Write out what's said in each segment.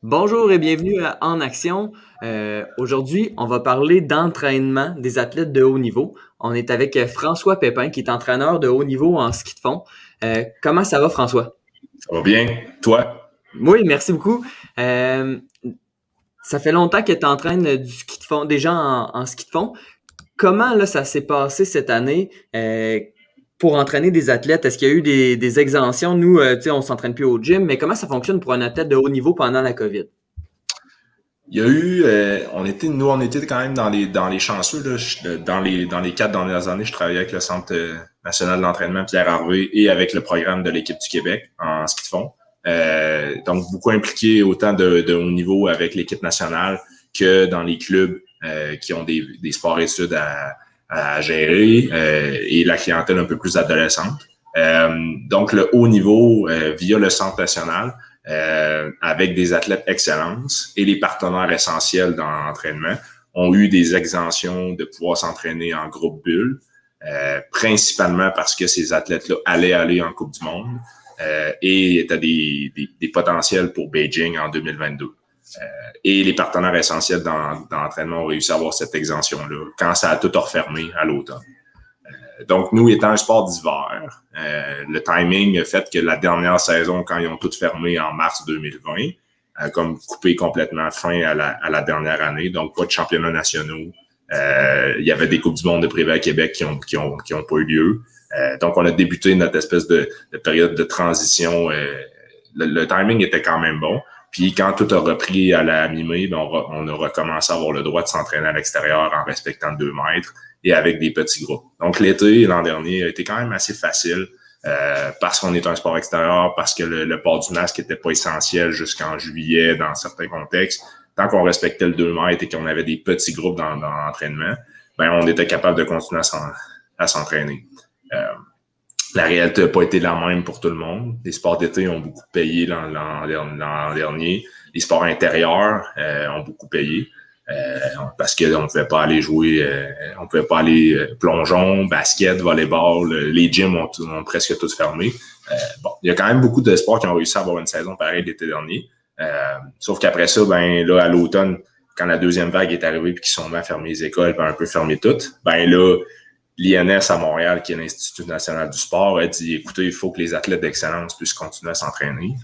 Bonjour et bienvenue à En Action. Aujourd'hui, on va parler d'entraînement des athlètes de haut niveau. On est avec François Pépin, qui est entraîneur de haut niveau en ski de fond. Comment ça va, François? Ça va bien, toi? Oui, merci beaucoup. Euh, Ça fait longtemps que tu entraînes du ski de fond, déjà en ski de fond. Comment là, ça s'est passé cette année pour entraîner des athlètes? Est-ce qu'il y a eu des exemptions? Nous, tu sais, on s'entraîne plus au gym, mais comment ça fonctionne pour un athlète de haut niveau pendant la COVID? Il y a eu, on était quand même dans les chanceux là. Dans les 4 dernières années, je travaillais avec le Centre national d'entraînement Pierre Harvey et avec le programme de l'équipe du Québec en ski de fond. Donc beaucoup impliqué autant de haut niveau avec l'équipe nationale que dans les clubs qui ont des sports-études à gérer et la clientèle un peu plus adolescente. Donc le haut niveau via le Centre national. Avec des athlètes excellence et les partenaires essentiels dans l'entraînement ont eu des exemptions de pouvoir s'entraîner en groupe bulle, principalement parce que ces athlètes-là allaient aller en Coupe du Monde et étaient des potentiels pour Beijing en 2022. Et les partenaires essentiels dans l'entraînement ont réussi à avoir cette exemption-là quand ça a tout refermé à l'automne. Donc, nous, étant un sport d'hiver, le timing a fait que la dernière saison, quand ils ont tout fermé en mars 2020, a comme coupé complètement fin à la dernière année. Donc, pas de championnats nationaux. Il y avait des Coupes du monde de privé à Québec qui ont pas eu lieu. Donc, on a débuté notre espèce de période de transition. Le timing était quand même bon. Puis quand tout a repris à la mi-mai, ben on a recommencé à avoir le droit de s'entraîner à l'extérieur en respectant 2 mètres et avec des petits groupes. Donc l'été, l'an dernier, a été quand même assez facile parce qu'on est un sport extérieur, parce que le port du masque n'était pas essentiel jusqu'en juillet dans certains contextes. Tant qu'on respectait le 2 mètres et qu'on avait des petits groupes dans l'entraînement, ben on était capable de continuer à s'entraîner. La réalité n'a pas été la même pour tout le monde. Les sports d'été ont beaucoup payé l'an dernier. Les sports intérieurs ont beaucoup payé parce qu'on ne pouvait pas aller jouer, on pouvait pas aller plongeon, basket, volleyball. Les gyms ont presque tous fermé. Bon, il y a quand même beaucoup de sports qui ont réussi à avoir une saison pareille l'été dernier. Sauf qu'après ça, ben là, à l'automne, quand la deuxième vague est arrivée puis qu'ils sont mis à fermer les écoles, puis un peu fermer toutes, ben là, l'INS à Montréal, qui est l'Institut national du sport, a dit, écoutez, il faut que les athlètes d'excellence puissent continuer à s'entraîner.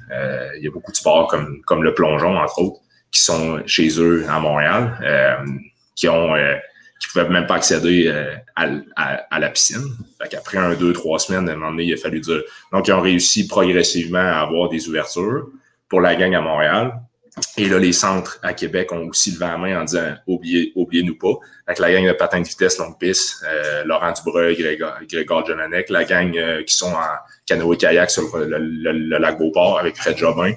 Il y a beaucoup de sports comme le plongeon, entre autres, qui sont chez eux à Montréal, qui pouvaient même pas accéder à la piscine. Fait qu'après 2, 3 semaines, à un moment donné, il a fallu dire. Donc, ils ont réussi progressivement à avoir des ouvertures pour la gang à Montréal. Et là, les centres à Québec ont aussi levé la main en disant oubliez-nous pas. Avec la gang de patins de vitesse longue piste, Laurent Dubreuil, Grégor Jonanek, la gang qui sont en canoë-kayak sur le lac Beauport avec Fred Jobin.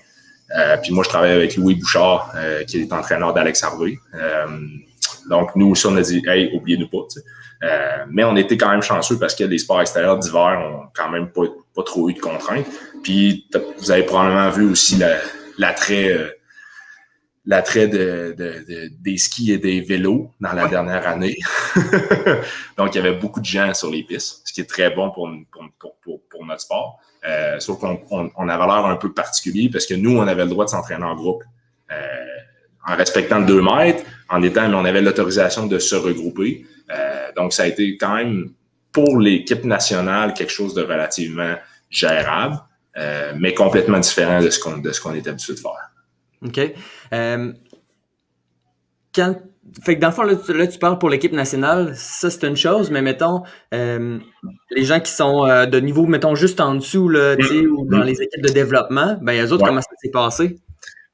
Puis moi, je travaille avec Louis Bouchard, qui est entraîneur d'Alex Harvey. Donc, nous aussi, on a dit hey, oubliez-nous pas. Mais on était quand même chanceux parce que les sports extérieurs d'hiver ont quand même pas trop eu de contraintes. Puis, vous avez probablement vu aussi l'attrait des skis et des vélos dans la Ouais. dernière année. Donc, il y avait beaucoup de gens sur les pistes, ce qui est très bon pour notre sport. Sauf qu'on avait l'air un peu particulier parce que nous, on avait le droit de s'entraîner en groupe. En respectant le 2 mètres, mais on avait l'autorisation de se regrouper. Donc, ça a été quand même, pour l'équipe nationale, quelque chose de relativement gérable, mais complètement différent de ce qu'on est habitué de faire. OK. Euh, quand... Fait que dans le fond, là, tu parles pour l'équipe nationale, ça c'est une chose, mais mettons, euh, les gens qui sont de niveau, mettons, juste en dessous, là, tu sais, ou dans les équipes de développement, ben, eux autres, Ouais. comment ça s'est passé?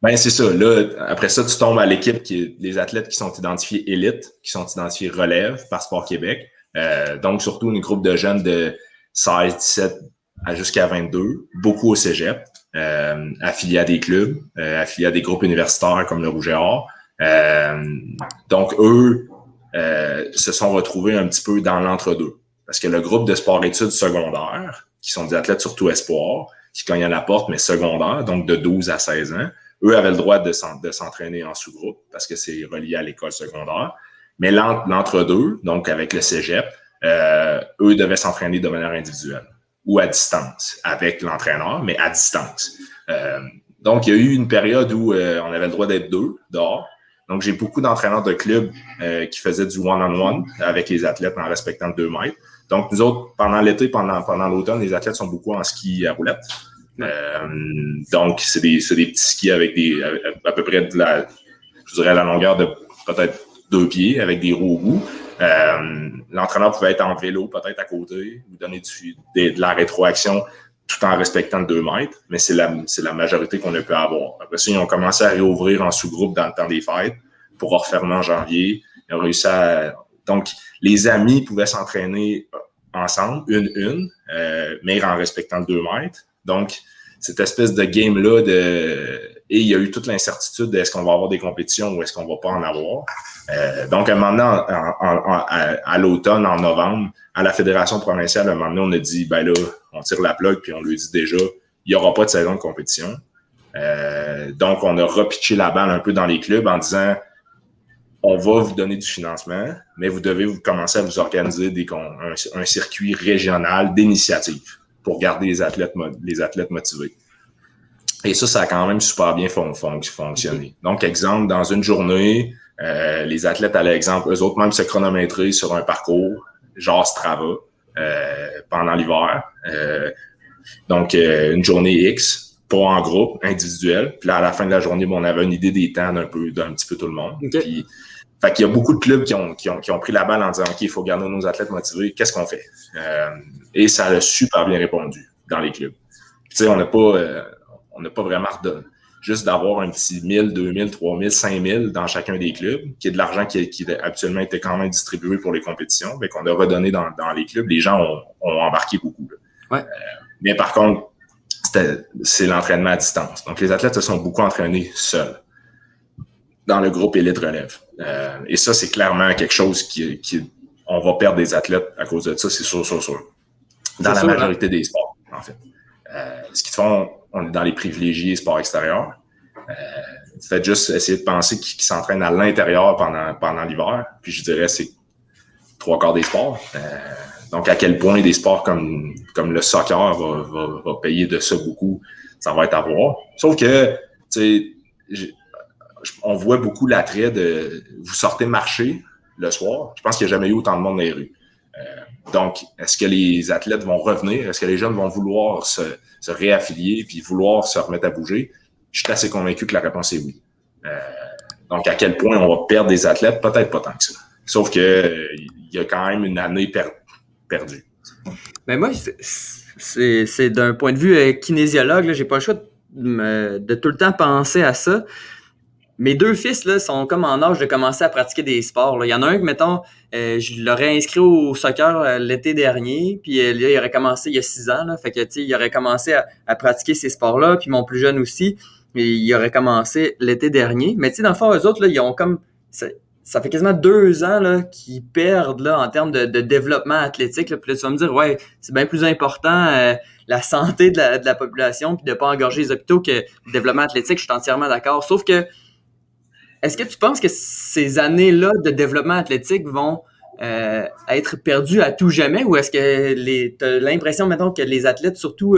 Ben, c'est ça. Là, après ça, tu tombes à l'équipe les athlètes qui sont identifiés élites, qui sont identifiés relève par Sport Québec. Donc, surtout une groupe de jeunes de 16, 17 jusqu'à 22, beaucoup au cégep, affiliés à des clubs, affiliés à des groupes universitaires comme le Rouge et Or. Donc, eux se sont retrouvés un petit peu dans l'entre-deux. Parce que le groupe de sport-études secondaires, qui sont des athlètes surtout espoirs, qui cognent à la porte, mais secondaires, donc de 12 à 16 ans, eux avaient le droit de s'entraîner en sous-groupe parce que c'est relié à l'école secondaire. Mais l'entre-deux, donc avec le cégep, eux devaient s'entraîner de manière individuelle ou à distance avec l'entraîneur, mais à distance. Donc, il y a eu une période où on avait le droit d'être 2 dehors. Donc, j'ai beaucoup d'entraîneurs de clubs qui faisaient du one-on-one avec les athlètes en respectant le 2 mètres. Donc, nous autres, pendant l'été, pendant l'automne, les athlètes sont beaucoup en ski à roulettes. Donc, c'est des petits skis avec à peu près je dirais, la longueur de peut-être 2 pieds avec des roues au bout. L'entraîneur pouvait être en vélo peut-être à côté, ou donner de la rétroaction tout en respectant le 2 mètres, mais c'est la majorité qu'on a pu avoir. Après ça, ils ont commencé à réouvrir en sous-groupe dans le temps des fêtes pour refermer en janvier. Ils ont réussi Donc, les amis pouvaient s'entraîner ensemble, mais en respectant le 2 mètres. Donc, cette espèce de game-là et il y a eu toute l'incertitude de est-ce qu'on va avoir des compétitions ou est-ce qu'on va pas en avoir. Donc, un moment donné, à l'automne, en novembre, à la fédération provinciale, un moment donné, on a dit, ben là, on tire la plug, puis on lui dit déjà, il n'y aura pas de saison de compétition. Donc, on a repitché la balle un peu dans les clubs en disant, on va vous donner du financement, mais vous devez commencer à vous organiser un circuit régional d'initiative pour garder les athlètes motivés. Et ça a quand même super bien fonctionné. Donc, exemple, dans une journée, les athlètes allaient, exemple, eux autres même se chronométrer sur un parcours, genre Strava, pendant l'hiver. Donc, une journée X, pas en groupe, individuel. Puis là, à la fin de la journée, on avait une idée des temps d'un petit peu tout le monde. Okay. Puis, fait qu'il y a beaucoup de clubs qui ont pris la balle en disant, OK, il faut garder nos athlètes motivés. Qu'est-ce qu'on fait? Et ça a super bien répondu dans les clubs. Tu sais, on n'a pas vraiment redonné. Juste d'avoir un petit 1000, 2000, 3000, 5000 dans chacun des clubs, qui est de l'argent qui habituellement était quand même distribué pour les compétitions, mais qu'on a redonné dans les clubs. Les gens ont embarqué beaucoup. Ouais. Mais par contre, c'est l'entraînement à distance. Donc, les athlètes se sont beaucoup entraînés seuls dans le groupe élite relève. Et ça, c'est clairement quelque chose on va perdre des athlètes à cause de ça, c'est sûr. Dans la majorité des sports, en fait. Ce qu'ils font, on est dans les privilégiés sports extérieurs. Faites juste essayer de penser qu'ils s'entraînent à l'intérieur pendant l'hiver. Puis je dirais, c'est 3/4 des sports. Donc, à quel point des sports comme le soccer va payer de ça beaucoup, ça va être à voir. Sauf que, tu sais, on voit beaucoup l'attrait de vous sortez marcher le soir. Je pense qu'il n'y a jamais eu autant de monde dans les rues. Donc, est-ce que les athlètes vont revenir? Est-ce que les jeunes vont vouloir se réaffilier puis vouloir se remettre à bouger? Je suis assez convaincu que la réponse est oui. Donc, à quel point on va perdre des athlètes? Peut-être pas tant que ça. Sauf que il y a quand même une année perdue. Ben moi, c'est d'un point de vue kinésiologue, là, j'ai pas le choix de tout le temps penser à ça. Mes 2 fils là, sont comme en âge de commencer à pratiquer des sports. Là. Il y en a un que, mettons, je l'aurais inscrit au soccer l'été dernier, puis là, il aurait commencé il y a 6 ans. Là, fait que, il aurait commencé à pratiquer ces sports-là, puis mon plus jeune aussi, il aurait commencé l'été dernier. Mais dans le fond, eux autres, là, ils ont comme... Ça fait quasiment 2 ans là, qu'ils perdent là, en termes de développement athlétique. Là. Puis là, tu vas me dire, ouais, c'est bien plus important la santé de la population, puis de ne pas engorger les hôpitaux que le développement athlétique. Je suis entièrement d'accord. Sauf que est-ce que tu penses que ces années-là de développement athlétique vont être perdues à tout jamais, ou est-ce que tu as l'impression, maintenant que les athlètes, surtout,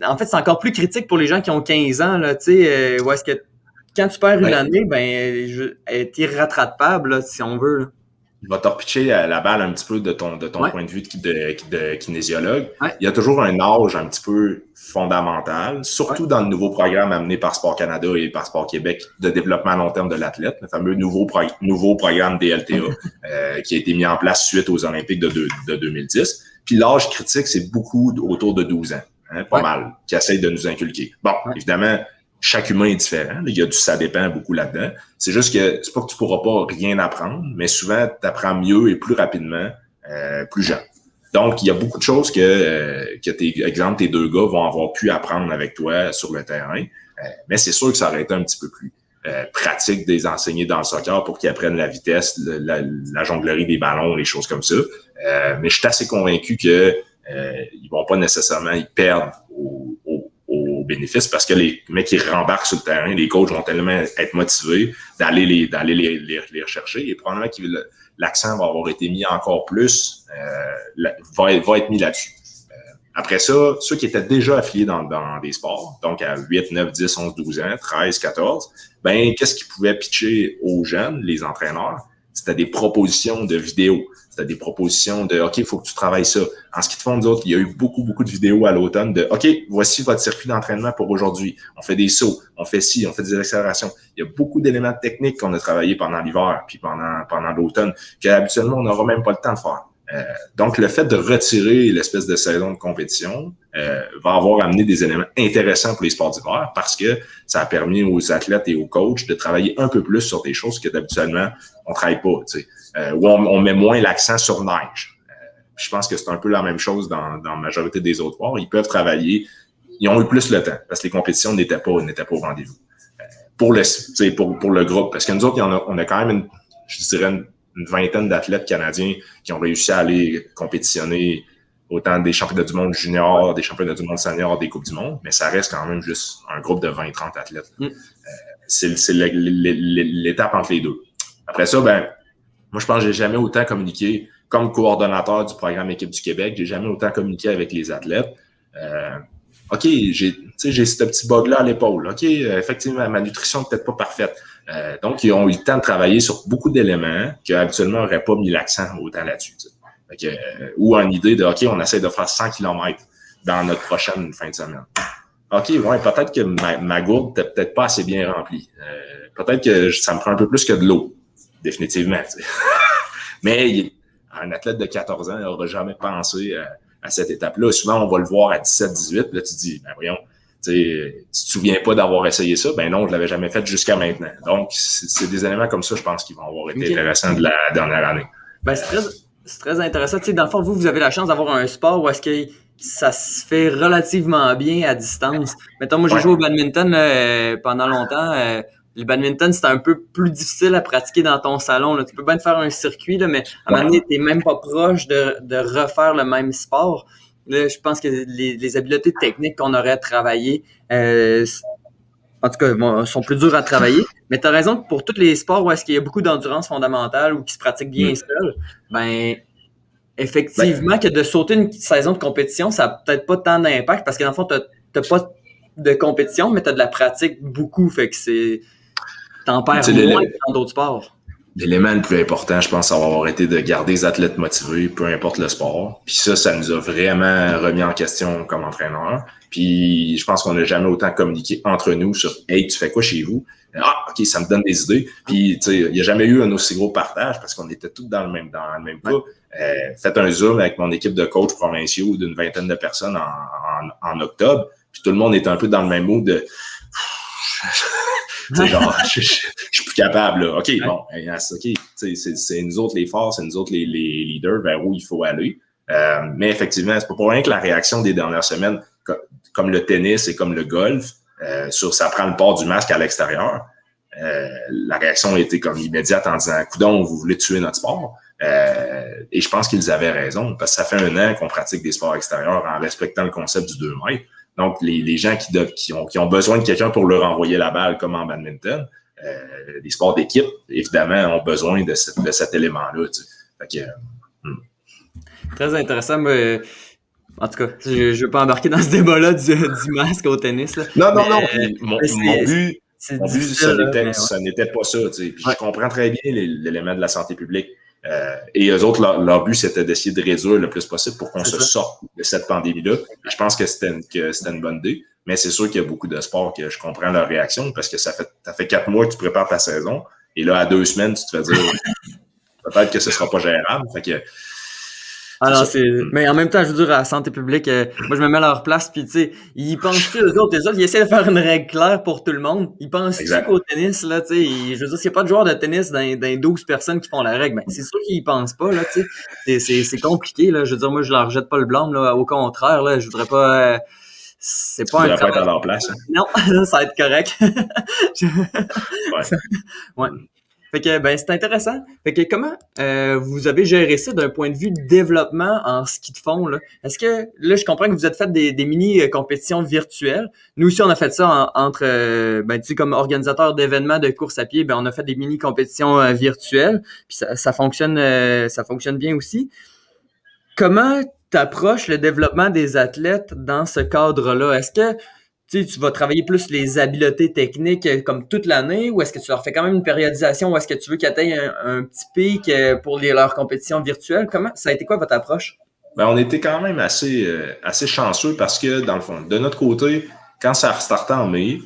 en fait, c'est encore plus critique pour les gens qui ont 15 ans, là, tu sais, ou est-ce que quand tu perds une année, elle est irrattrapable, là, si on veut. Là. Je vais te repitcher la balle un petit peu de ton point de vue de kinésiologue. Ouais. Il y a toujours un âge un petit peu fondamental, surtout dans le nouveau programme amené par Sport Canada et par Sport Québec de développement à long terme de l'athlète, le fameux nouveau programme DLTA qui a été mis en place suite aux Olympiques de 2010. Puis l'âge critique, c'est beaucoup autour de 12 ans, pas mal, qui essayent de nous inculquer. Bon, évidemment, chaque humain est différent. Il y a ça dépend beaucoup là-dedans. C'est juste que c'est pas que tu pourras pas rien apprendre, mais souvent, tu apprends mieux et plus rapidement, plus jeune. Donc, il y a beaucoup de choses que tes 2 gars vont avoir pu apprendre avec toi sur le terrain. Mais c'est sûr que ça aurait été un petit peu plus pratique de les enseigner dans le soccer pour qu'ils apprennent la vitesse, la jonglerie des ballons, les choses comme ça. Mais je suis assez convaincu que ils vont pas nécessairement y perdre au bénéfice parce que les mecs qui rembarquent sur le terrain, les coachs vont tellement être motivés d'aller les rechercher et probablement que l'accent va avoir été mis encore plus, va être mis là-dessus. Après ça, ceux qui étaient déjà affiliés dans des sports, donc à 8, 9, 10, 11, 12 ans, 13, 14, ben, qu'est-ce qu'ils pouvaient pitcher aux jeunes, les entraîneurs? C'était des propositions de vidéos. C'était des propositions de, OK, il faut que tu travailles ça. En ski de fond, nous autres, il y a eu beaucoup de vidéos à l'automne de, OK, voici votre circuit d'entraînement pour aujourd'hui. On fait des sauts, on fait ci, on fait des accélérations. Il y a beaucoup d'éléments techniques qu'on a travaillé pendant l'hiver puis pendant l'automne qu'habituellement, on n'aura même pas le temps de faire. Donc, le fait de retirer l'espèce de saison de compétition va avoir amené des éléments intéressants pour les sports d'hiver parce que ça a permis aux athlètes et aux coachs de travailler un peu plus sur des choses que d'habituellement, on ne travaille pas. Où on met moins l'accent sur neige. Je pense que c'est un peu la même chose dans la majorité des autres sports. Ils peuvent travailler, ils ont eu plus le temps parce que les compétitions n'étaient pas au rendez-vous. Pour le groupe, parce que nous autres, on a quand même, je dirais, une vingtaine d'athlètes canadiens qui ont réussi à aller compétitionner autant des championnats du monde junior, des championnats du monde senior, des Coupes du monde, mais ça reste quand même juste un groupe de 20-30 athlètes. C'est l'étape entre les deux. Après ça, ben, moi, je pense que j'ai jamais autant communiqué comme coordonnateur du programme Équipe du Québec. J'ai jamais autant communiqué avec les athlètes. OK, j'ai ce petit bug-là à l'épaule. OK, effectivement, ma nutrition n'est peut-être pas parfaite. Donc, ils ont eu le temps de travailler sur beaucoup d'éléments qu'habituellement, n'auraient pas mis l'accent autant là-dessus. Ou une idée de, OK, on essaie de faire 100 km dans notre prochaine fin de semaine. OK, ouais, peut-être que ma gourde n'était peut-être pas assez bien remplie. Peut-être que ça me prend un peu plus que de l'eau. Définitivement. Mais un athlète de 14 ans n'aura jamais pensé à cette étape-là. Souvent, on va le voir à 17-18. Là, tu te dis, ben voyons, tu te souviens pas d'avoir essayé ça? Ben non, je l'avais jamais fait jusqu'à maintenant. Donc, c'est des éléments comme ça, je pense, qui vont avoir été intéressants de la dernière année. Ben, c'est très intéressant. Tu sais, dans le fond, vous avez la chance d'avoir un sport où est-ce que ça se fait relativement bien à distance. Mettons, moi, j'ai joué au badminton pendant longtemps. Le badminton, c'est un peu plus difficile à pratiquer dans ton salon. Là. Tu peux bien te faire un circuit, là, mais à un moment donné, t'es même pas proche de refaire le même sport. Là, je pense que les habiletés techniques qu'on aurait travaillées, en tout cas, bon, sont plus dures à travailler. Mais tu as raison que pour tous les sports où est-ce qu'il y a beaucoup d'endurance fondamentale ou qui se pratiquent bien seul, ben effectivement que de sauter une saison de compétition, ça n'a peut-être pas tant d'impact parce que dans le fond, tu n'as pas de compétition, mais tu as de la pratique beaucoup. Fait que t'en perds moins que dans d'autres sports. L'élément le plus important, je pense, ça va avoir été de garder les athlètes motivés, peu importe le sport. Puis ça nous a vraiment remis en question comme entraîneur. Puis je pense qu'on n'a jamais autant communiqué entre nous sur « Hey, tu fais quoi chez vous? » Ah, OK, ça me donne des idées. Puis, tu sais, il n'y a jamais eu un aussi gros partage parce qu'on était tous dans le même groupe. Faites un Zoom avec mon équipe de coachs provinciaux d'une vingtaine de personnes en octobre. Puis tout le monde était un peu dans le même mood de... genre, je suis plus capable, là. OK, bon, OK. C'est nous autres les forts, c'est nous autres les leaders vers où il faut aller. Mais effectivement, c'est pas pour rien que la réaction des dernières semaines, comme le tennis et comme le golf, sur ça prend le port du masque à l'extérieur, la réaction a été comme immédiate en disant, coudonc, vous voulez tuer notre sport? Et je pense qu'ils avaient raison, parce que ça fait 1 an qu'on pratique des sports extérieurs en respectant le concept du 2 mètres. Donc, les gens qui ont besoin de quelqu'un pour leur envoyer la balle, comme en badminton, les sports d'équipe, évidemment, ont besoin de cet élément-là. Tu sais. Fait que, Très intéressant. Mais, en tout cas, je ne veux pas embarquer dans ce débat-là du masque au tennis. Là. Non. Mon but, ça n'était pas ça. Tu sais. Puis je comprends très bien l'élément de la santé publique. Et eux autres, leur but, c'était d'essayer de réduire le plus possible pour qu'on se sorte de cette pandémie-là. Et je pense que c'était une bonne idée. Mais c'est sûr qu'il y a beaucoup de sports que je comprends leur réaction parce que ça fait 4 mois que tu prépares ta saison. Et là, à 2 semaines, tu te fais dire peut-être que ce sera pas gérable. Fait que, alors, mais en même temps, je veux dire, à la santé publique, moi, je me mets à leur place, puis tu sais, ils pensent-tu, eux autres, ils essaient de faire une règle claire pour tout le monde. Ils pensent-tu qu'au tennis, là, tu sais, je veux dire, s'il n'y a pas de joueurs de tennis dans 12 personnes qui font la règle, ben, c'est sûr qu'ils y pensent pas, là, tu sais. C'est compliqué, là. Je veux dire, moi, je leur jette pas le blâme, là. Au contraire, là, je voudrais pas, c'est pas un travail. Pas être à leur place. Hein? Non, ça va être correct. Ouais. Fait que ben c'est intéressant. Fait que comment vous avez géré ça d'un point de vue de développement en ski de fond là? Est-ce que là je comprends que vous êtes fait des mini compétitions virtuelles. Nous aussi on a fait ça entre ben tu sais comme organisateur d'événements de course à pied, ben on a fait des mini compétitions virtuelles. Puis ça fonctionne bien aussi. Comment approches le développement des athlètes dans ce cadre-là? Est-ce que tu vas travailler plus les habiletés techniques comme toute l'année ou est-ce que tu leur fais quand même une périodisation ou est-ce que tu veux qu'ils atteignent un petit pic pour leurs compétitions virtuelles? Comment ça a été quoi votre approche? Ben, on était quand même assez chanceux parce que, dans le fond, de notre côté, quand ça a restarté en mai,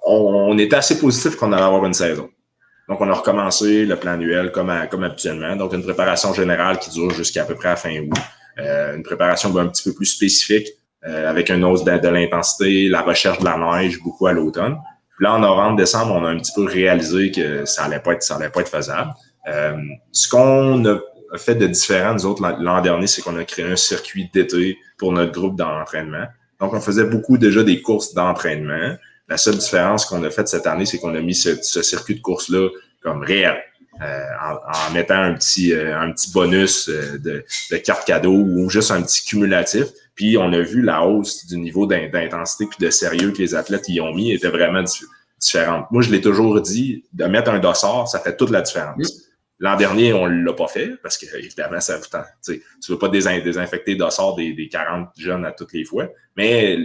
on était assez positif qu'on allait avoir une saison. Donc, on a recommencé le plan annuel comme habituellement. Donc, une préparation générale qui dure jusqu'à peu près à fin août. Une préparation un petit peu plus spécifique avec une hausse de l'intensité, la recherche de la neige, beaucoup à l'automne. Puis là, en novembre, décembre, on a un petit peu réalisé que ça allait pas être faisable. Ce qu'on a fait de différent, nous autres, l'an dernier, c'est qu'on a créé un circuit d'été pour notre groupe d'entraînement. Donc, on faisait beaucoup déjà des courses d'entraînement. La seule différence qu'on a faite cette année, c'est qu'on a mis ce circuit de course-là comme réel, en mettant un petit bonus de carte cadeau ou juste un petit cumulatif. Puis, on a vu la hausse du niveau d'intensité puis de sérieux que les athlètes y ont mis était vraiment différente. Moi, je l'ai toujours dit, de mettre un dossard, ça fait toute la différence. L'an dernier, on ne l'a pas fait parce que, évidemment, ça tu ne veux pas désinfecter dossard des 40 jeunes à toutes les fois, mais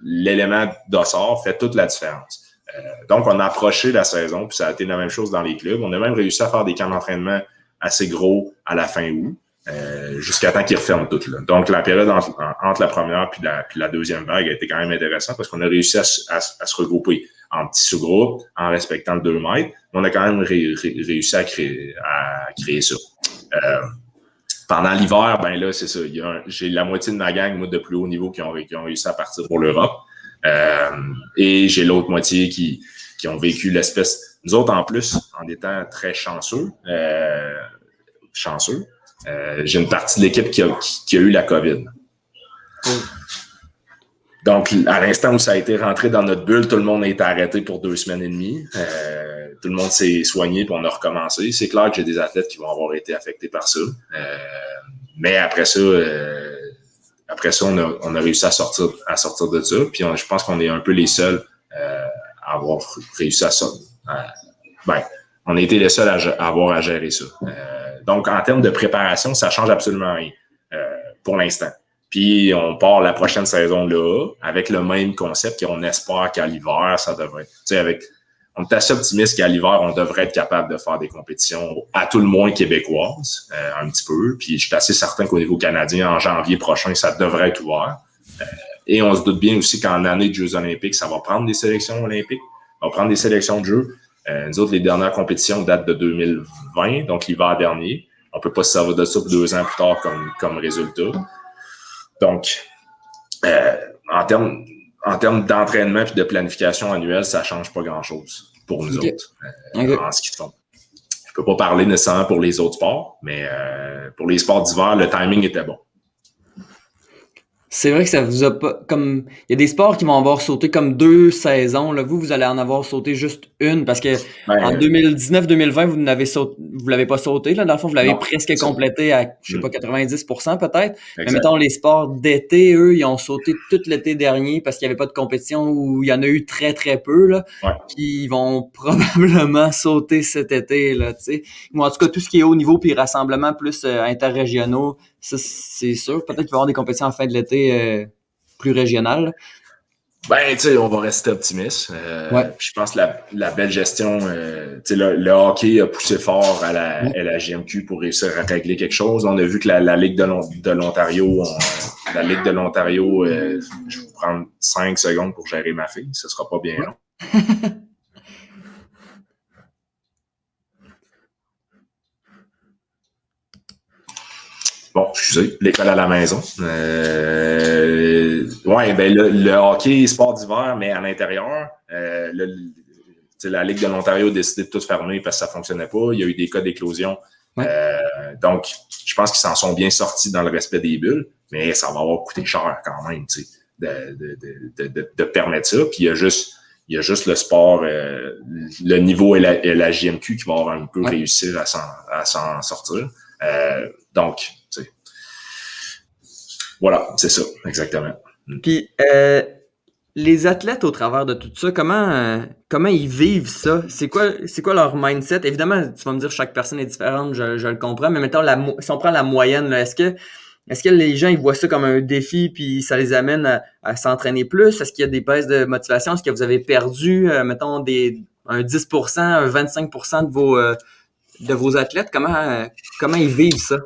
l'élément dossard fait toute la différence. Donc, on a approché la saison, puis ça a été la même chose dans les clubs. On a même réussi à faire des camps d'entraînement assez gros à la fin août, jusqu'à temps qu'ils referment tout. Là. Donc, la période entre la première puis la deuxième vague a été quand même intéressante parce qu'on a réussi à se regrouper en petits sous-groupes, en respectant le 2 mètres. On a quand même réussi à créer ça. Pendant l'hiver, ben là, c'est ça. J'ai la moitié de ma gang, moi, de plus haut niveau qui ont réussi à partir pour l'Europe. Et j'ai l'autre moitié qui ont vécu l'espèce. Nous autres, en plus, en étant très chanceux, j'ai une partie de l'équipe qui a eu la COVID. Donc, à l'instant où ça a été rentré dans notre bulle, tout le monde a été arrêté pour 2 semaines et demie. Tout le monde s'est soigné puis on a recommencé. C'est clair que j'ai des athlètes qui vont avoir été affectés par ça. Mais après ça, on a réussi à sortir de ça. Puis je pense qu'on est un peu les seuls à avoir réussi à sortir. On a été les seuls à avoir à gérer ça. Donc, en termes de préparation, ça change absolument rien pour l'instant. Puis, on part la prochaine saison là avec le même concept qu'on espère qu'à l'hiver, ça devrait être. On est assez optimiste qu'à l'hiver, on devrait être capable de faire des compétitions à tout le moins québécoises, un petit peu. Puis, je suis assez certain qu'au niveau canadien, en janvier prochain, ça devrait être ouvert. Et on se doute bien aussi qu'en année de Jeux olympiques, ça va prendre des sélections olympiques, ça va prendre des sélections de Jeux. Nous autres, les dernières compétitions datent de 2020, donc l'hiver dernier. On peut pas se servir de ça pour 2 ans plus tard comme résultat. Donc, en termes d'entraînement et de planification annuelle, ça ne change pas grand-chose pour nous autres en ski de fond. Je ne peux pas parler nécessairement pour les autres sports, mais pour les sports d'hiver, le timing était bon. C'est vrai que ça vous a pas comme il y a des sports qui vont avoir sauté comme 2 saisons là, vous allez en avoir sauté juste une parce que en 2019-2020 vous l'avez pas sauté là, dans le fond vous l'avez presque complété à je sais pas 90% peut-être. Mais mettons les sports d'été eux, ils ont sauté tout l'été dernier parce qu'il y avait pas de compétition ou il y en a eu très très peu là. Puis ils vont probablement sauter cet été là, tu sais. En tout cas tout ce qui est haut niveau puis rassemblements plus interrégionaux, ça c'est sûr, peut-être qu'il va y avoir des compétitions en fin de l'été plus régional. Ben, tu sais, on va rester optimiste. Je pense que la belle gestion, le hockey a poussé fort à la JMQ pour réussir à régler quelque chose. On a vu que la Ligue de l'Ontario, je vais vous prendre 5 secondes pour gérer ma fille. Ce sera pas bien long. Bon, excusez, l'école à la maison. Le hockey, sport d'hiver, mais à l'intérieur, la Ligue de l'Ontario a décidé de tout fermer parce que ça fonctionnait pas. Il y a eu des cas d'éclosion. Donc, je pense qu'ils s'en sont bien sortis dans le respect des bulles, mais ça va avoir coûté cher quand même, de permettre ça. Puis il y a juste le sport, le niveau et la JMQ qui vont avoir un peu réussir à s'en sortir. Donc, voilà, c'est ça, exactement. Puis, les athlètes au travers de tout ça, comment ils vivent ça? C'est quoi leur mindset? Évidemment, tu vas me dire chaque personne est différente, je le comprends, mais mettons, si on prend la moyenne, là, est-ce que est-ce que les gens ils voient ça comme un défi puis ça les amène à s'entraîner plus? Est-ce qu'il y a des baisses de motivation? Est-ce que vous avez perdu, mettons, un 10%, un 25% de vos athlètes? Comment ils vivent ça?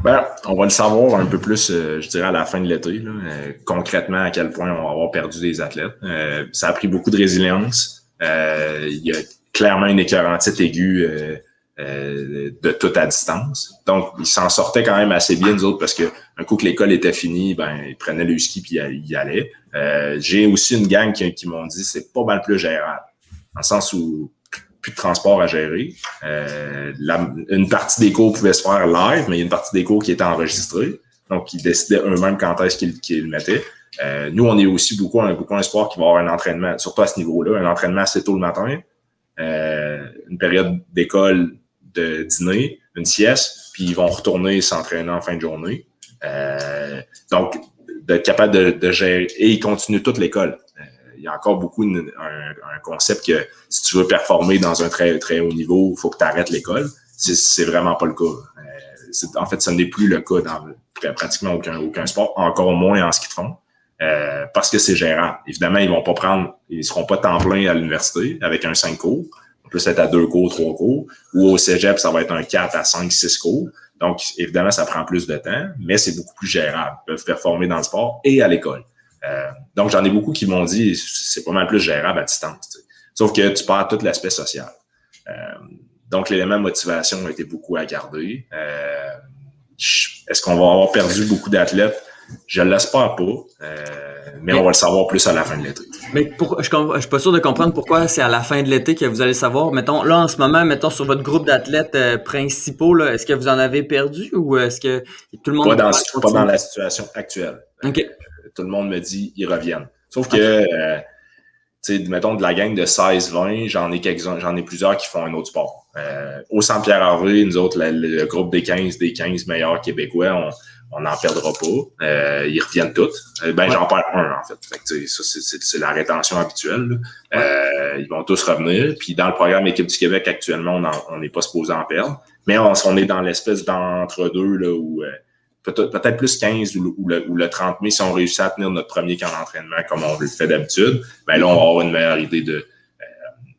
Ben, on va le savoir un peu plus, je dirais, à la fin de l'été, là, concrètement à quel point on va avoir perdu des athlètes. Ça a pris beaucoup de résilience. Il y a clairement une écœurantite aiguë de toute à distance. Donc, ils s'en sortaient quand même assez bien, nous autres, parce que un coup que l'école était finie, ben, ils prenaient le ski puis ils y allaient. J'ai aussi une gang qui m'ont dit c'est pas mal plus gérable. Dans le sens où plus de transport à gérer. Une partie des cours pouvait se faire live, mais il y a une partie des cours qui était enregistrée. Donc, ils décidaient eux-mêmes quand est-ce qu'ils le mettaient. Nous, on est aussi beaucoup un sport qui va avoir un entraînement, surtout à ce niveau-là, un entraînement assez tôt le matin, une période d'école de dîner, une sieste, puis ils vont retourner s'entraîner en fin de journée. Donc, d'être capable de gérer, et ils continuent toute l'école. Il y a encore beaucoup un concept que si tu veux performer dans un très, très haut niveau, il faut que tu arrêtes l'école. C'est vraiment pas le cas. En fait, ce n'est plus le cas dans pratiquement aucun sport, encore moins en ski de fond, parce que c'est gérable. Évidemment, ils seront pas temps plein à l'université avec un 5 cours. On peut être à 2 cours, 3 cours. Ou au cégep, ça va être un 4 à 5, 6 cours. Donc, évidemment, ça prend plus de temps, mais c'est beaucoup plus gérable. Ils peuvent performer dans le sport et à l'école. Donc, j'en ai beaucoup qui m'ont dit c'est pas mal plus gérable à distance. T'sais. Sauf que tu perds tout l'aspect social. Donc, l'élément motivation a été beaucoup à garder. Est-ce qu'on va avoir perdu beaucoup d'athlètes? Je ne l'espère pas, mais on va le savoir plus à la fin de l'été. Mais je suis pas sûr de comprendre pourquoi c'est à la fin de l'été que vous allez savoir. Mettons, là, en ce moment, mettons, sur votre groupe d'athlètes principaux, là, est-ce que vous en avez perdu ou est-ce que tout le monde Pas dans la situation actuelle. OK. Tout le monde me dit ils reviennent. Sauf que, mettons, de la gang de 16-20, j'en ai plusieurs qui font un autre sport. Au Saint-Pierre-Harvey, nous autres, le groupe des 15 meilleurs Québécois, on n'en perdra pas. Ils reviennent tous. J'en perds un, en fait. Ça, c'est la rétention habituelle. Ils vont tous revenir. Puis dans le programme Équipe du Québec, actuellement, on n'est pas supposé en perdre. Mais on est dans l'espèce d'entre-deux là, où peut-être plus 15 ou le 30 mai, si on réussit à tenir notre premier camp d'entraînement comme on le fait d'habitude, ben là, on va avoir une meilleure idée de...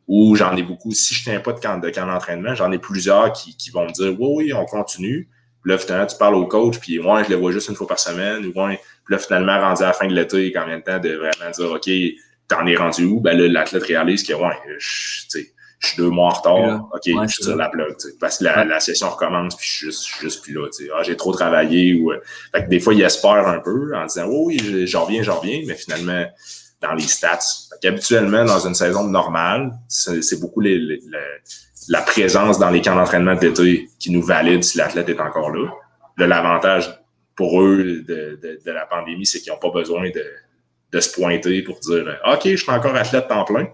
Ou j'en ai beaucoup, si je ne tiens pas de camp d'entraînement, j'en ai plusieurs qui vont me dire « Oui, on continue ». Puis là, finalement, tu parles au coach, puis ouais, je le vois juste une fois par semaine. Ou ouais, puis là, finalement, rendu à la fin de l'été, combien de temps de vraiment dire OK, t'en es rendu où? Ben là, l'athlète réalise que ouais, je suis 2 mois en retard. OK, je tire la plug. Parce que la session recommence, puis je suis juste plus là. J'ai trop travaillé. Fait que des fois, il espère un peu en disant oh, oui, j'en reviens, mais finalement, dans les stats. Habituellement, dans une saison normale, c'est beaucoup la présence dans les camps d'entraînement d'été qui nous valide si l'athlète est encore là. L'avantage pour eux de la pandémie, c'est qu'ils n'ont pas besoin de se pointer pour dire OK, je suis encore athlète temps plein.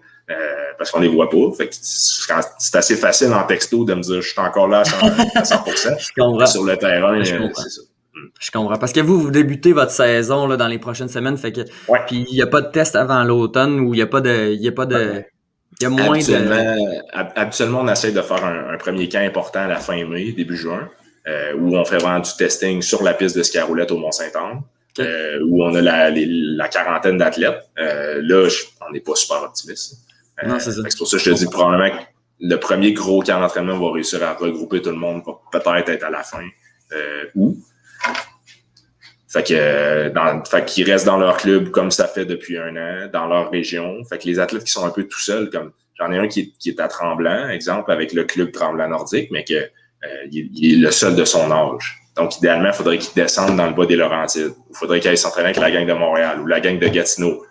Parce qu'on les voit pas. Fait que c'est assez facile en texto de me dire je suis encore là à 100%. Sur le terrain, c'est ça. Je comprends. Parce que vous débutez votre saison là, dans les prochaines semaines, fait que puis il n'y a pas de test avant l'automne ou il y a moins Habituellement, on essaie de faire un premier camp important à la fin mai, début juin, où on fait vraiment du testing sur la piste de ski à roulettes au Mont-Saint-Anne, où on a la quarantaine d'athlètes. Là, on n'est pas super optimiste. Non, c'est ça. C'est pour ça que je te dis probablement que le premier gros camp d'entraînement va réussir à regrouper tout le monde, va peut-être être à la fin août. Fait qu'ils restent dans leur club comme ça fait depuis 1 an, dans leur région. Fait que les athlètes qui sont un peu tout seuls, comme j'en ai un qui est à Tremblant, exemple, avec le club Tremblant Nordique, mais que il est le seul de son âge. Donc, idéalement, il faudrait qu'il descende dans le bas des Laurentides. Il faudrait qu'il aille s'entraîner avec la gang de Montréal ou la gang de Gatineau.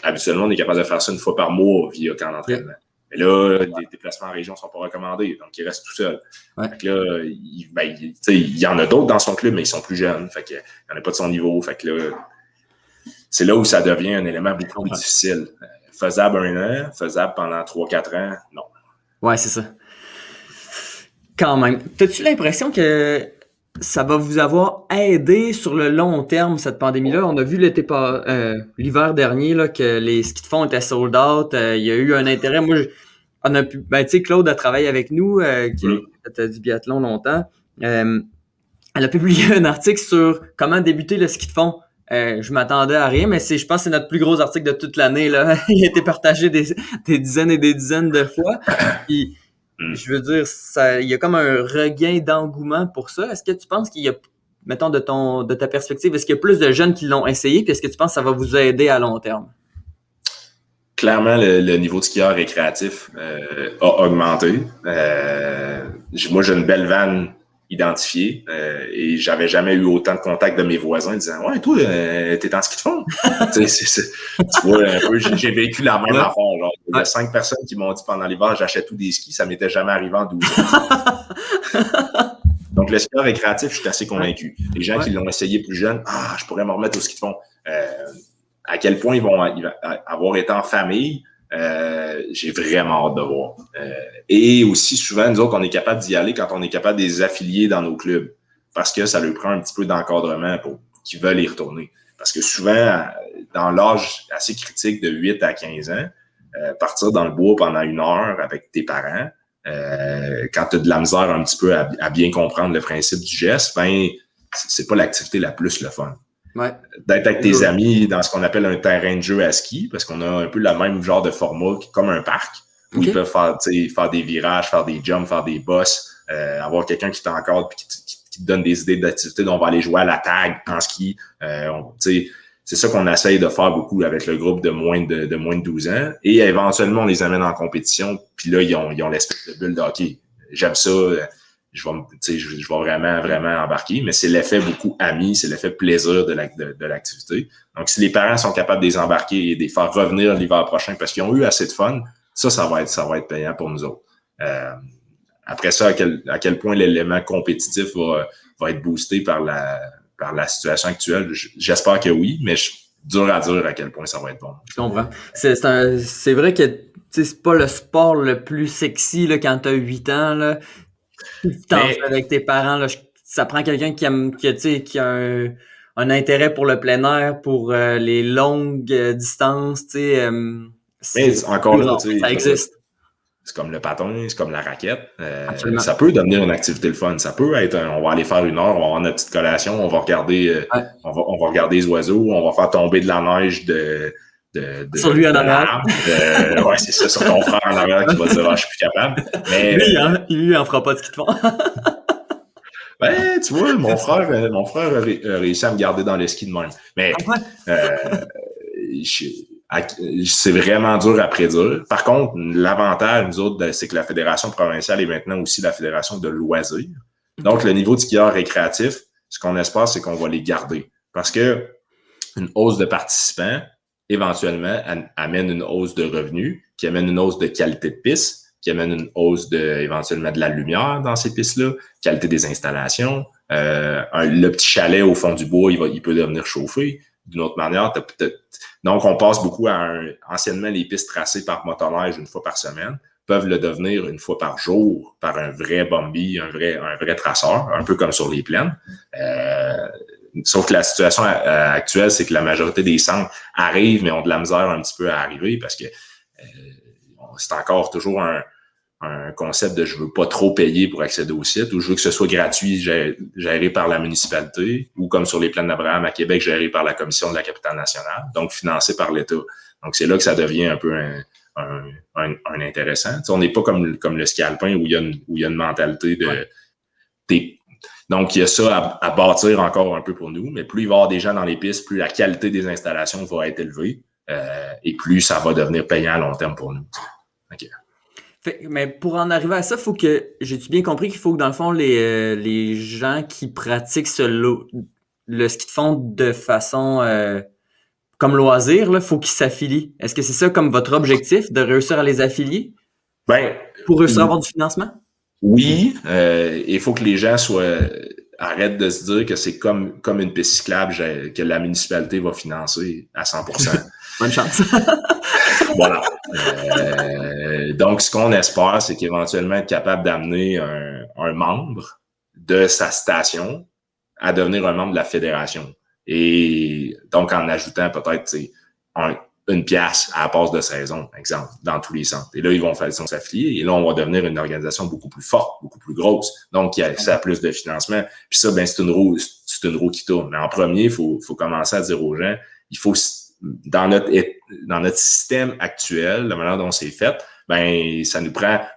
Habituellement, on est capable de faire ça une fois par mois via camp d'entraînement. Mais là, les déplacements en région ne sont pas recommandés, donc il reste tout seul. Fait que là, il y en a d'autres dans son club, mais ils sont plus jeunes. Fait qu'il n'y en a pas de son niveau. Fait que là, c'est là où ça devient un élément beaucoup plus difficile. Faisable 1 an, faisable pendant 3-4 ans, non. Ouais, c'est ça. Quand même. T'as-tu l'impression que ça va vous avoir aidé sur le long terme, cette pandémie-là? On a vu l'hiver dernier là, que les skis de fond étaient sold out. Il y a eu un intérêt. Moi, tu sais, Claude a travaillé avec nous, qui a fait du biathlon longtemps. elle a publié un article sur comment débuter le ski de fond. Je m'attendais à rien, mais je pense que c'est notre plus gros article de toute l'année, là. Il a été partagé des dizaines et des dizaines de fois. Puis, Hmm. je veux dire, il y a comme un regain d'engouement pour ça. Est-ce que tu penses qu'il y a, mettons, de ta perspective, est-ce qu'il y a plus de jeunes qui l'ont essayé? Puis est-ce que tu penses que ça va vous aider à long terme? Clairement, le niveau de skieur récréatif a augmenté. Moi, j'ai une belle vanne identifiée et j'avais jamais eu autant de contact de mes voisins disant ouais, toi, t'es en ski de fond. Tu vois, un peu, j'ai vécu la même Ouais. affaire. Genre, il y a Ouais. 5 personnes qui m'ont dit pendant l'hiver, j'achète tous des skis. Ça m'était jamais arrivé en 12 ans. Donc, le skieur récréatif, je suis assez Ouais. convaincu. Les gens Ouais. qui l'ont essayé plus jeunes, je pourrais me remettre au ski de fond. À quel point ils vont avoir été en famille, j'ai vraiment hâte de voir. Et aussi, souvent, nous autres, on est capable d'y aller quand on est capable de les affilier dans nos clubs. Parce que ça leur prend un petit peu d'encadrement pour qu'ils veulent y retourner. Parce que souvent, dans l'âge assez critique de 8 à 15 ans, partir dans le bois pendant 1 heure avec tes parents, quand tu as de la misère un petit peu à bien comprendre le principe du geste, ben, c'est pas l'activité la plus le fun. Ouais. D'être avec tes amis dans ce qu'on appelle un terrain de jeu à ski, parce qu'on a un peu le même genre de format comme un parc, où ils OK. peuvent faire des virages, faire des jumps, faire des bosses, avoir quelqu'un qui t'encadre et qui te donne des idées d'activités dont on va aller jouer à la tag en ski. C'est ça qu'on essaye de faire beaucoup avec le groupe de moins de 12 ans. Et éventuellement, on les amène en compétition. Puis là, ils ont l'espèce de bulle de hockey. J'aime ça. Je vais vraiment, vraiment embarquer. Mais c'est l'effet beaucoup ami, c'est l'effet plaisir de l'activité. Donc, si les parents sont capables de les embarquer et de les faire revenir l'hiver prochain parce qu'ils ont eu assez de fun, ça va être payant pour nous autres. Après ça, à quel point l'élément compétitif va être boosté par la situation actuelle, j'espère que oui, mais dur à dire à quel point ça va être bon. Je comprends. C'est vrai que c'est pas le sport le plus sexy là, quand t'as 8 ans. Là. Tu t'en fais Mais, avec tes parents. Là, ça prend quelqu'un qui a un intérêt pour le plein air, pour les longues distances. mais C'est encore plus là, rare, mais ça je veux dire, existe. c'est comme le patin, c'est comme la raquette. Absolument. Ça peut devenir une activité le fun. Ça peut être, on va aller faire 1 heure, on va avoir notre petite collation, on va regarder, Ouais. on va regarder les oiseaux, on va faire tomber de la neige Sur lui en de arrière. l'arbre. Ouais, c'est ça, sur ton frère en arrière qui va dire, je suis plus capable. Mais, Lui, il en fera pas de ski de fond. ben, tu vois, mon frère a réussi à me garder dans le ski de même. Mais, Ah ouais? euh, je- c'est vraiment dur à prédire. Par contre, l'avantage, nous autres, c'est que la fédération provinciale est maintenant aussi la fédération de loisirs. Donc, OK. le niveau de skieurs récréatifs, ce qu'on espère, c'est qu'on va les garder. Parce que une hausse de participants, éventuellement, amène une hausse de revenus, qui amène une hausse de qualité de piste, qui amène une hausse éventuellement de la lumière dans ces pistes-là, qualité des installations. Le petit chalet au fond du bois, il peut devenir chauffé. D'une autre manière, donc on passe beaucoup anciennement, les pistes tracées par motoneige 1 fois par semaine peuvent le devenir 1 fois par jour par un vrai Bambi, un vrai traceur, un peu comme sur les plaines. Sauf que la situation actuelle, c'est que la majorité des centres arrivent, mais ont de la misère un petit peu à arriver parce que c'est encore toujours un concept de je veux pas trop payer pour accéder au site ou je veux que ce soit gratuit, géré par la municipalité ou comme sur les plaines d'Abraham à Québec, géré par la Commission de la capitale nationale, donc financé par l'État. Donc c'est là que ça devient un peu un intéressant. T'sais, on n'est pas comme le ski alpin où il y a une mentalité Ouais. de donc, il y a ça à bâtir encore un peu pour nous, mais plus il va y avoir des gens dans les pistes, plus la qualité des installations va être élevée et plus ça va devenir payant à long terme pour nous. Okay. Mais pour en arriver à ça, j'ai-tu bien compris qu'il faut que dans le fond, les gens qui pratiquent le ski de fond de façon comme loisir, là, faut qu'ils s'affilient. Est-ce que c'est ça comme votre objectif, de réussir à les affilier Ben, pour réussir à avoir du financement? oui, il faut que les gens arrêtent de se dire que c'est comme une piste cyclable que la municipalité va financer à 100%. Bonne chance. Voilà. Donc, ce qu'on espère, c'est qu'éventuellement être capable d'amener un membre de sa station à devenir un membre de la fédération. Et donc, en ajoutant peut-être une pièce à la passe de saison, par exemple, dans tous les centres. Et là, ils vont s'affilier et là, on va devenir une organisation beaucoup plus forte, beaucoup plus grosse. Donc, il y a accès à plus de financement. Puis ça, ben, c'est une roue qui tourne. Mais en premier, il faut commencer à dire aux gens, il faut, dans notre système actuel, la manière dont c'est fait, ben,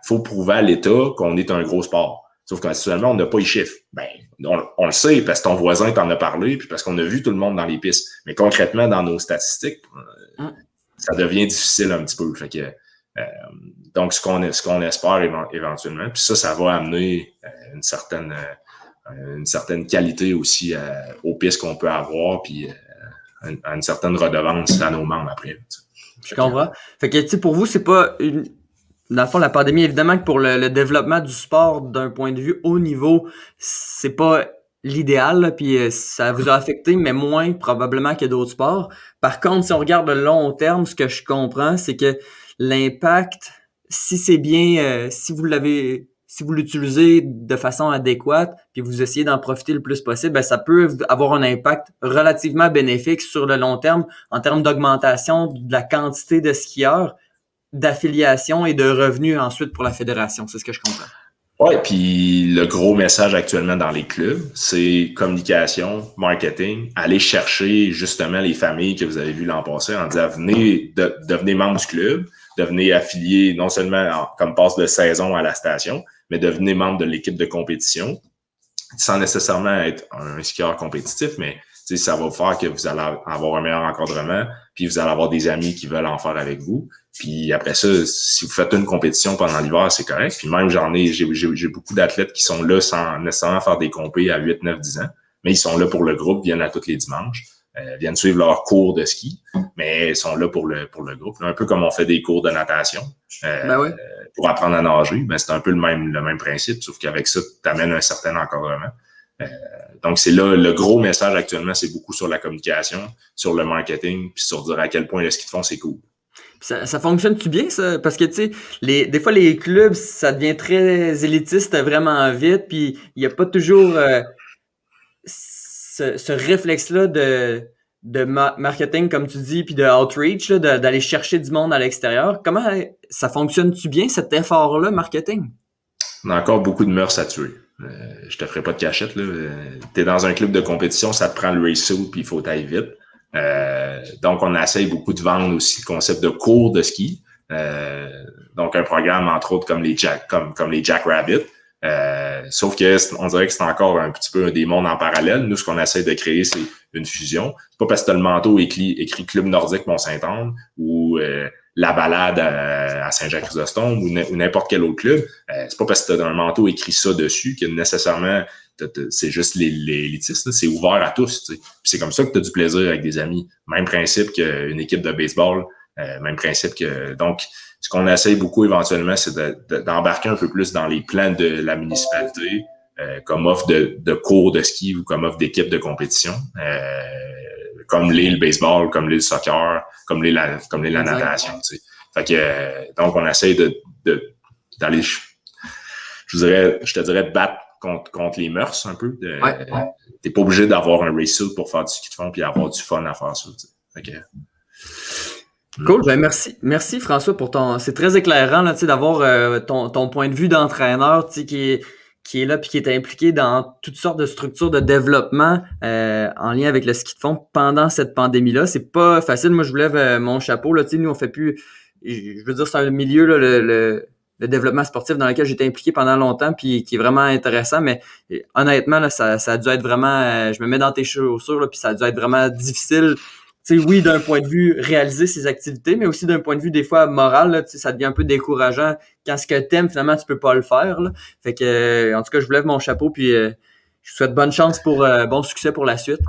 faut prouver à l'État qu'on est un gros sport. Sauf qu'actuellement, on n'a pas les chiffres. Ben, on le sait parce que ton voisin t'en a parlé, puis parce qu'on a vu tout le monde dans les pistes. Mais concrètement, dans nos statistiques, ça devient difficile un petit peu. Fait que, donc, ce qu'on espère éventuellement, puis ça va amener une certaine qualité aussi aux pistes qu'on peut avoir, puis une certaine redevance à nos membres après. Je comprends. Fait que, tu sais, pour vous, c'est pas une. Dans le fond, la pandémie, évidemment que pour le développement du sport d'un point de vue haut niveau, c'est pas l'idéal, là, puis ça vous a affecté, mais moins probablement que d'autres sports. Par contre, si on regarde le long terme, ce que je comprends, c'est que l'impact, si c'est bien, si vous l'utilisez de façon adéquate, puis vous essayez d'en profiter le plus possible, ben ça peut avoir un impact relativement bénéfique sur le long terme en termes d'augmentation de la quantité de skieurs, d'affiliation et de revenus ensuite pour la fédération. C'est ce que je comprends. Ouais, puis le gros message actuellement dans les clubs, c'est communication, marketing, aller chercher justement les familles que vous avez vues l'an passé en disant devenez membre du club, devenez affilié non seulement comme passe de saison à la station, mais devenez membre de l'équipe de compétition, sans nécessairement être un skieur compétitif, mais ça va faire que vous allez avoir un meilleur encadrement, puis vous allez avoir des amis qui veulent en faire avec vous. Puis après ça, si vous faites une compétition pendant l'hiver, c'est correct. Puis même j'ai beaucoup d'athlètes qui sont là sans nécessairement faire des compés à 8, 9, 10 ans, mais ils sont là pour le groupe, viennent à tous les dimanches, viennent suivre leurs cours de ski, mais ils sont là pour le groupe. Un peu comme on fait des cours de natation. Ben oui. Pour apprendre à nager, ben c'est un peu le même principe, sauf qu'avec ça, tu amènes un certain encadrement. Donc, c'est là, le gros message actuellement, c'est beaucoup sur la communication, sur le marketing, puis sur dire à quel point le ski de fond, c'est cool. Ça fonctionne-tu bien, ça? Parce que, tu sais, des fois, les clubs, ça devient très élitiste vraiment vite, puis il n'y a pas toujours ce réflexe-là de marketing, comme tu dis, puis de outreach, là, d'aller chercher du monde à l'extérieur. Comment ça fonctionne-tu bien, cet effort-là, marketing? On a encore beaucoup de mœurs à tuer. Je te ferai pas de cachette, là. T'es dans un club de compétition, ça te prend le race suit, puis il faut t'aller vite. Donc, on essaye beaucoup de vendre aussi le concept de cours de ski. Donc, un programme, entre autres, comme les Jack Rabbit. Sauf que on dirait que c'est encore un petit peu des mondes en parallèle. Nous, ce qu'on essaie de créer, c'est une fusion. C'est pas parce que t'as le manteau écrit Club Nordique Mont-Saint-Anne ou la balade à Saint-Jacques-Chrysostome ou n'importe quel autre club. C'est pas parce que t'as un manteau écrit ça dessus que nécessairement c'est juste l'élitiste, c'est ouvert à tous. Puis c'est comme ça que tu as du plaisir avec des amis. Même principe qu'une équipe de baseball, même principe que. Donc, ce qu'on essaye beaucoup éventuellement, c'est d'embarquer un peu plus dans les plans de la municipalité, comme offre de cours de ski ou comme offre d'équipe de compétition, comme l'est le baseball, comme l'est le soccer, comme l'est la natation. Tu sais. Fait que, donc, on essaye d'aller, je te dirais, battre contre les mœurs un peu. Ouais. T'es pas obligé d'avoir un race suit pour faire du ski de fond puis avoir du fun à faire ça. Tu sais. Fait que, cool, ben merci François pour c'est très éclairant là, tu sais, d'avoir ton point de vue d'entraîneur, tu sais, qui est là puis qui est impliqué dans toutes sortes de structures de développement en lien avec le ski de fond pendant cette pandémie-là. C'est pas facile. Moi, je vous lève mon chapeau là, tu sais, nous on fait plus, je veux dire, c'est un milieu là, le développement sportif dans lequel j'étais impliqué pendant longtemps puis qui est vraiment intéressant, mais honnêtement là, ça a dû être vraiment, je me mets dans tes chaussures là, puis ça a dû être vraiment difficile. Tu sais, oui, d'un point de vue réaliser ses activités, mais aussi d'un point de vue des fois moral, là, tu sais, ça devient un peu décourageant quand ce que t'aimes, finalement, tu peux pas le faire. Là. Fait que, en tout cas, je vous lève mon chapeau, puis je vous souhaite bonne chance pour bon succès pour la suite.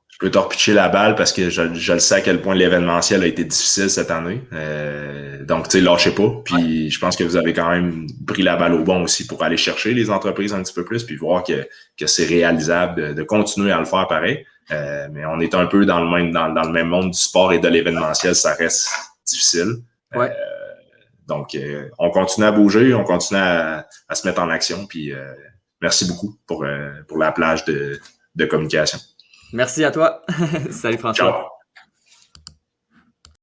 Je peux te repitcher la balle parce que je le sais à quel point l'événementiel a été difficile cette année. Donc, tu sais, lâchez pas. Puis, je pense que vous avez quand même pris la balle au bon aussi pour aller chercher les entreprises un petit peu plus, puis voir que c'est réalisable de continuer à le faire pareil. Mais on est un peu dans le même monde du sport et de l'événementiel, ça reste difficile. Ouais. Donc, on continue à bouger, on continue à se mettre en action. Puis, merci beaucoup pour la plage de communication. Merci à toi. Salut François. Ciao.